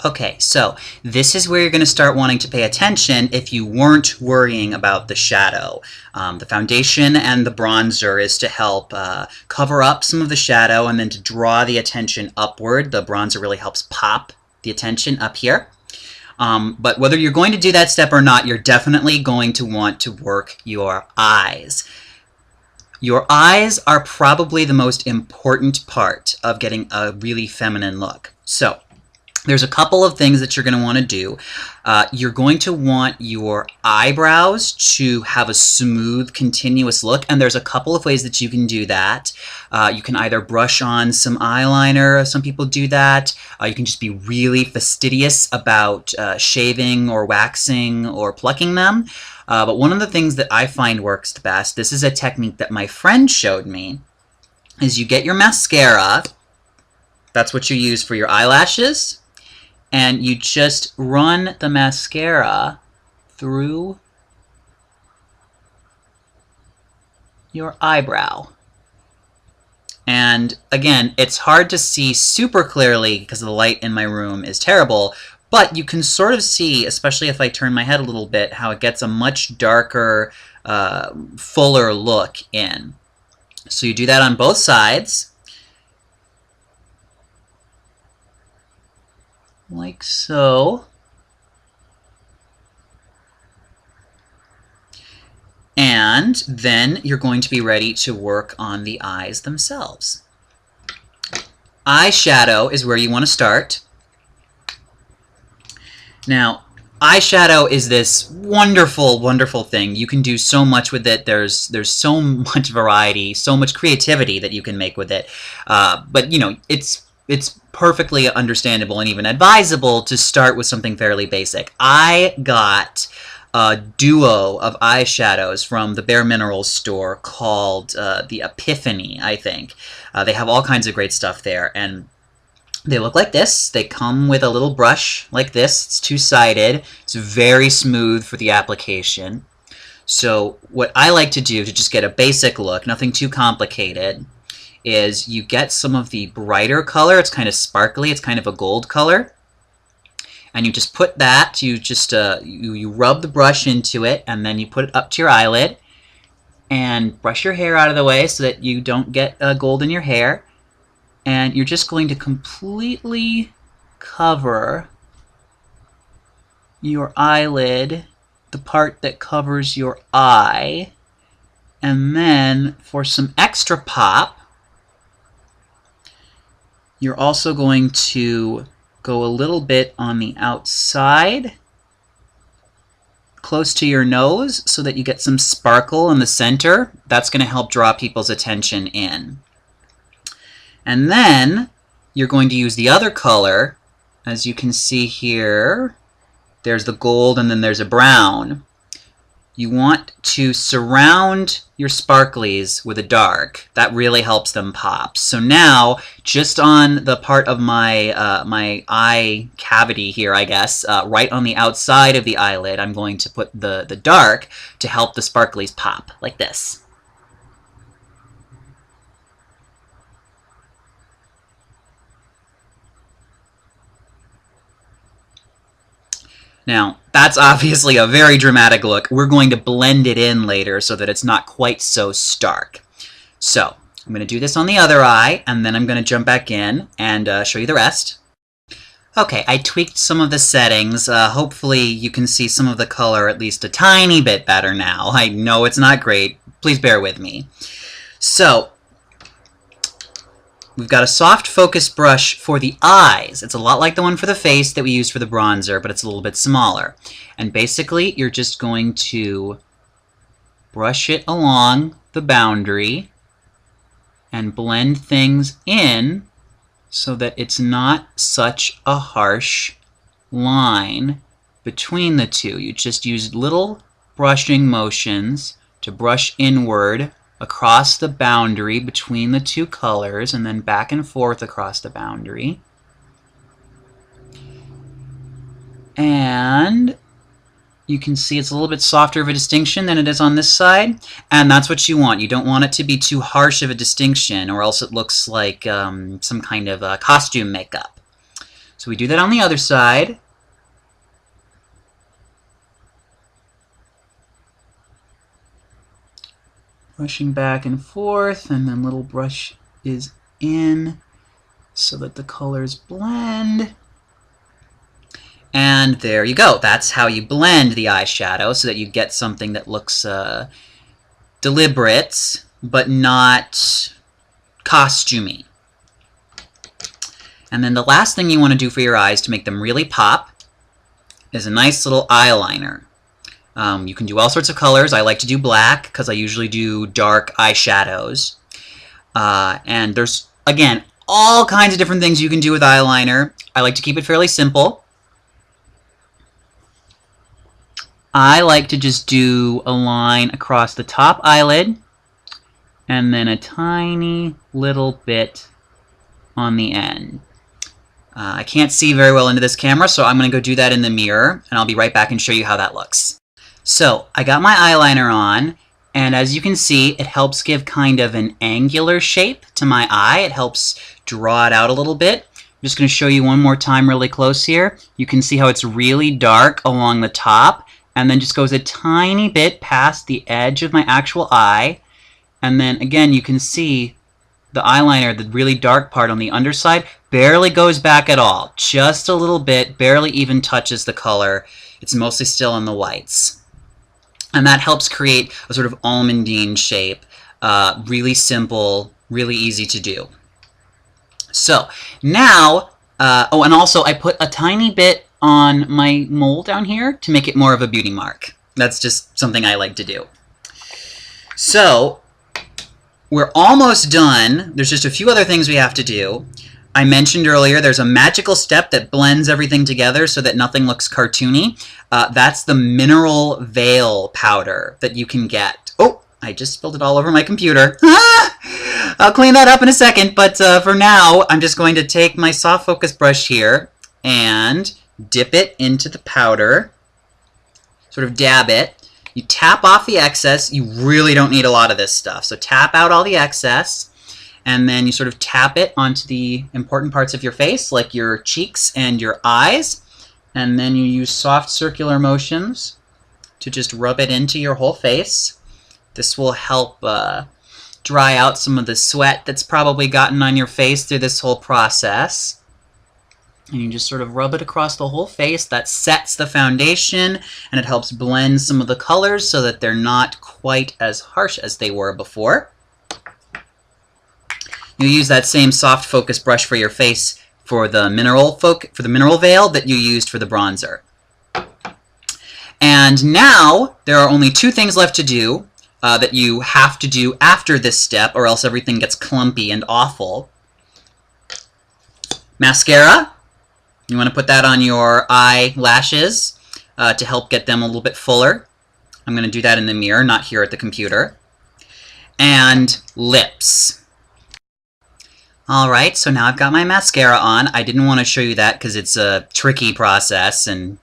Okay, so this is where you're going to start wanting to pay attention if you weren't worrying about the shadow. The foundation and the bronzer is to help cover up some of the shadow and then to draw the attention upward. The bronzer really helps pop the attention up here. But whether you're going to do that step or not, you're definitely going to want to work your eyes. Your eyes are probably the most important part of getting a really feminine look. So there's a couple of things that you're going to want to do. You're going to want your eyebrows to have a smooth, continuous look, and there's a couple of ways that you can do that. You can either brush on some eyeliner, some people do that. You can just be really fastidious about shaving or waxing or plucking them. But one of the things that I find works the best, this is a technique that my friend showed me, is you get your mascara. That's what you use for your eyelashes. And you just run the mascara through your eyebrow. And again, it's hard to see super clearly because the light in my room is terrible, but you can sort of see, especially if I turn my head a little bit, how it gets a much darker, fuller look in. So you do that on both sides. Like so. And then you're going to be ready to work on the eyes themselves. Eyeshadow is where you want to start. Now, eyeshadow is this wonderful, wonderful thing. You can do so much with it. There's so much variety, so much creativity that you can make with it. But you know, it's perfectly understandable and even advisable to start with something fairly basic. I got a duo of eyeshadows from the Bare Minerals store called the Epiphany, I think. They have all kinds of great stuff there, and they look like this. They come with a little brush like this. It's two-sided. It's very smooth for the application. So what I like to do to just get a basic look, nothing too complicated, is you get some of the brighter color. It's kind of sparkly. It's kind of a gold color. And you just put that, you just you rub the brush into it, and then you put it up to your eyelid and brush your hair out of the way so that you don't get gold in your hair. And you're just going to completely cover your eyelid, the part that covers your eye. And then for some extra pop, you're also going to go a little bit on the outside, close to your nose, so that you get some sparkle in the center. That's going to help draw people's attention in. And then you're going to use the other color. As you can see here, there's the gold and then there's a brown. You want to surround your sparklies with a dark. That really helps them pop. So now, just on the part of my my eye cavity here, I guess, right on the outside of the eyelid, I'm going to put the dark to help the sparklies pop, like this. Now, that's obviously a very dramatic look. We're going to blend it in later so that it's not quite so stark. So, I'm going to do this on the other eye, and then I'm going to jump back in and show you the rest. Okay, I tweaked some of the settings. Hopefully you can see some of the color at least a tiny bit better now. I know it's not great. Please bear with me. So, we've got a soft focus brush for the eyes. It's a lot like the one for the face that we used for the bronzer, but it's a little bit smaller. And basically, you're just going to brush it along the boundary and blend things in so that it's not such a harsh line between the two. You just use little brushing motions to brush inward across the boundary between the two colors, and then back and forth across the boundary. And you can see it's a little bit softer of a distinction than it is on this side, and that's what you want. You don't want it to be too harsh of a distinction, or else it looks like some kind of costume makeup. So we do that on the other side. Brushing back and forth, and then little brush is in so that the colors blend. And there you go. That's how you blend the eyeshadow so that you get something that looks deliberate, but not costumey. And then the last thing you want to do for your eyes to make them really pop is a nice little eyeliner. You can do all sorts of colors. I like to do black because I usually do dark eyeshadows. And there's, again, all kinds of different things you can do with eyeliner. I like to keep it fairly simple. I like to just do a line across the top eyelid and then a tiny little bit on the end. I can't see very well into this camera, so I'm going to go do that in the mirror, and I'll be right back and show you how that looks. So I got my eyeliner on, and as you can see, it helps give kind of an angular shape to my eye. It helps draw it out a little bit. I'm just going to show you one more time really close here. You can see how it's really dark along the top, and then just goes a tiny bit past the edge of my actual eye. And then again, you can see the eyeliner, the really dark part on the underside, barely goes back at all. Just a little bit, barely even touches the color. It's mostly still in the whites. And that helps create a sort of almondine shape. Really simple, really easy to do. So now, oh, and also I put a tiny bit on my mole down here to make it more of a beauty mark. That's just something I like to do. So we're almost done. There's just a few other things we have to do. I mentioned earlier there's a magical step that blends everything together so that nothing looks cartoony. That's the mineral veil powder that you can get. Oh, I just spilled it all over my computer. I'll clean that up in a second, but for now, I'm just going to take my soft focus brush here and dip it into the powder, sort of dab it. You tap off the excess. You really don't need a lot of this stuff, so tap out all the excess. And then you sort of tap it onto the important parts of your face, like your cheeks and your eyes. And then you use soft circular motions to just rub it into your whole face. This will help dry out some of the sweat that's probably gotten on your face through this whole process. And you just sort of rub it across the whole face. That sets the foundation, and it helps blend some of the colors so that they're not quite as harsh as they were before. You use that same soft focus brush for your face for the mineral veil that you used for the bronzer. And now there are only two things left to do that you have to do after this step, or else everything gets clumpy and awful. Mascara. You want to put that on your eyelashes to help get them a little bit fuller. I'm going to do that in the mirror, not here at the computer. And lips. Alright, so now I've got my mascara on. I didn't want to show you that because it's a tricky process and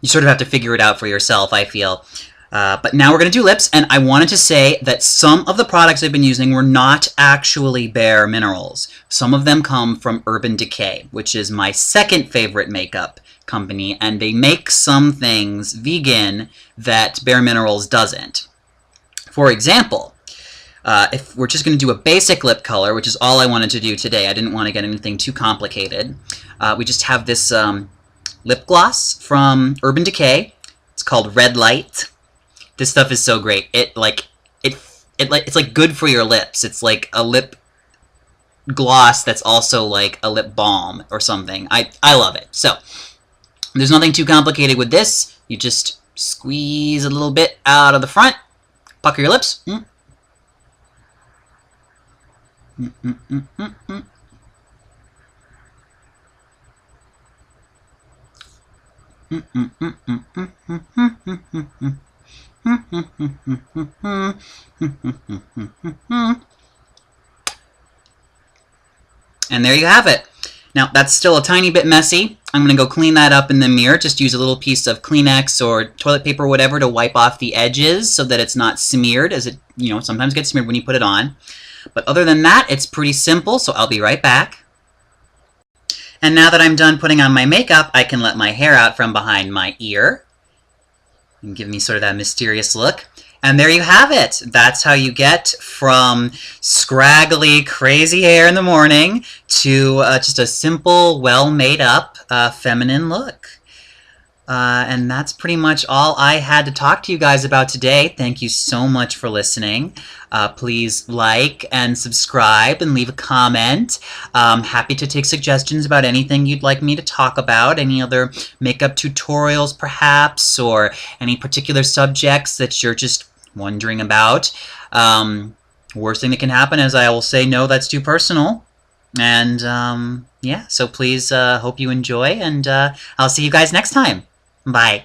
you sort of have to figure it out for yourself, I feel. But now we're going to do lips, and I wanted to say that some of the products I've been using were not actually bare minerals. Some of them come from Urban Decay, which is my second favorite makeup company, and they make some things vegan that Bare Minerals doesn't. For example, if we're just going to do a basic lip color, which is all I wanted to do today, I didn't want to get anything too complicated. We just have this lip gloss from Urban Decay. It's called Red Light. This stuff is so great. It's like good for your lips. It's like a lip gloss that's also like a lip balm or something. I love it. So there's nothing too complicated with this. You just squeeze a little bit out of the front, pucker your lips. And there you have it. Now, that's still a tiny bit messy. I'm going to go clean that up in the mirror. Just use a little piece of Kleenex or toilet paper or whatever to wipe off the edges so that it's not smeared, as it, sometimes gets smeared when you put it on. But other than that, it's pretty simple, so I'll be right back. And now that I'm done putting on my makeup, I can let my hair out from behind my ear and give me sort of that mysterious look. And there you have it. That's how you get from scraggly, crazy hair in the morning to just a simple, well-made-up, feminine look. And that's pretty much all I had to talk to you guys about today. Thank you so much for listening. Please like and subscribe and leave a comment. Happy to take suggestions about anything you'd like me to talk about, any other makeup tutorials perhaps, or any particular subjects that you're just wondering about. Worst thing that can happen is I will say, no, that's too personal. And yeah, so please hope you enjoy, and I'll see you guys next time. Bye.